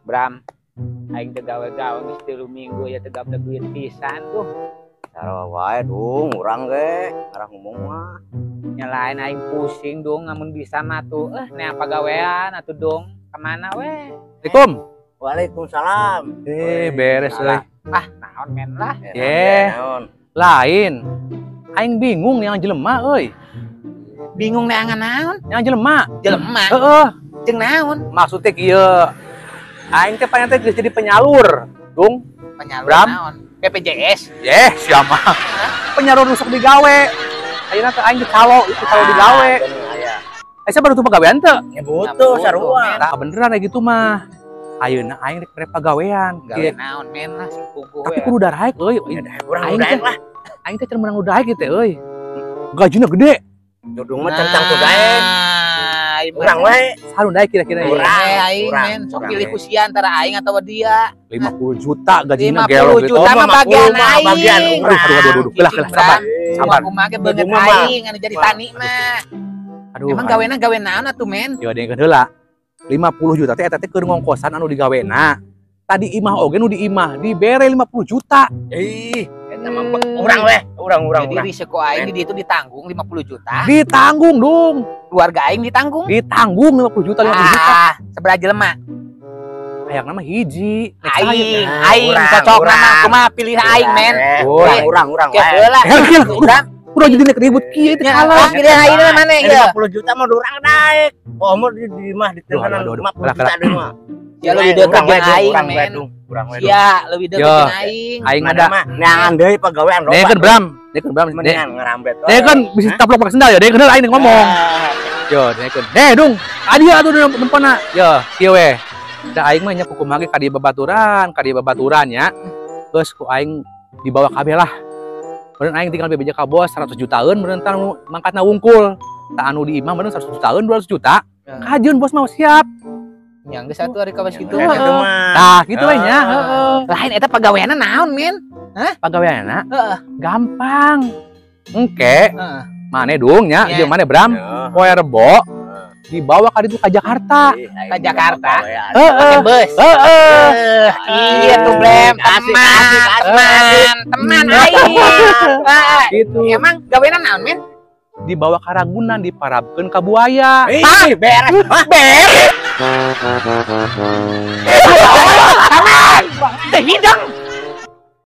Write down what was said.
Bram, aing teu gawe-gawe geus 3 minggu ya teu gabda duit pisan tuh. Cara wae dong, urang ge, ngarah ngomong mah. Nyalain aing pusing dong, namun bisa mah tuh. Nih apa gawean atuh dong? Kemana weh? Assalamualaikum. Waalaikumsalam. Beres euy. Naon men lah. Naon. Lain. Aing bingung nih yang jelema euy. Bingung neangan naon? Yang jelema. Jelema. Heeh. Jeung naon? Maksudnya kieu. Aing teh pengen teh geus jadi penyalur, Dung. Penyalur Bram? naon? BPJS. Siapa? Penyalur rusuk digawe. Ayeuna teh aing dicalo, itu calo digawe. Saya baru tuh pagawean teh. Ya butuh sarua. Tah beneran kayak gitu mah. Ayeuna aing rek pagawean. Gawe naon men lah sepupu Tapi ya. kudu daraek euy. Urang Aing udah teh lah. aing teh cenah menang daraek teh euy. Gajina gede. Dudung mah centang tuh daek. Urang we. Saru daek kira-kira. Urang. Aing men, sok pilih kusia antara aing atau dia. 50 juta gajinya 50 gelo gitu. juta mah bagian aing. bagian urang. Aduh, belah sabar. Sabar. Aku mah ge beungeut Bagaimana, Bang? aing anu jadi tani mah. Aduh. Emang gawena gawe naon atuh men? Ya dengeun heula. 50 juta teh eta teh keur ngongkosan anu digawena. Tadi imah oge nu di imah dibere 50 juta. Eta mah urang we, urang. Jadi risiko aing di ditu ditanggung 50 juta. Ditanggung dong. Keluarga aing ditanggung. Ditanggung 50 juta. Seberapa jelema? Hayang nama hiji. Aing cocok nama aku mah pilih aing men. Urang. Ya heula. Urang. Udah jadi nek ribut kieu teh Kalah pilih aing mah maneh ya. 50 juta mah urang daek. Oh mah di imah di tengah 50 juta deui mah. Ya lebih deket jeung aing men. Urang we. Ya lebih deket jeung aing. Aing ada neangan deui pagawean loba. Dekeun Bram. Mendingan ngerambet. Dekeun bisa taplok pakai sendal ya. Dekeun heula aing ngomong. Yo, dekeun. Dung. Adia atuh tempana. Yo, kieu we. Da aing mah nya kukumaha ge ka dieu babaturan nya. Geus ku aing dibawa kabeh lah. Meureun aing tinggal bebeja ka bos 100 jutaan meureun tah mangkatna wungkul. Tah anu di imah meureun 100 jutaan 200 juta. Kajeun bos mah siap. Yang geus atuh ari kawas kitu. Tah kitu we nya, heeh. Lain eta pagaweanna naon men? Pagaweanna Heeh. gampang. Engke Heeh. mane Dung nya jeung mane Bram poe Rebo dibawa ka ditu ka Jakarta. Ka Jakarta. Heeh. Bus. Heeh. Iya tuh Blem, teman aing. Gitu. Emang gaweana naon men? Dibawa ka Ragunan diparabkeun ka buaya. Beres. Beres. Taman. Teh hidang.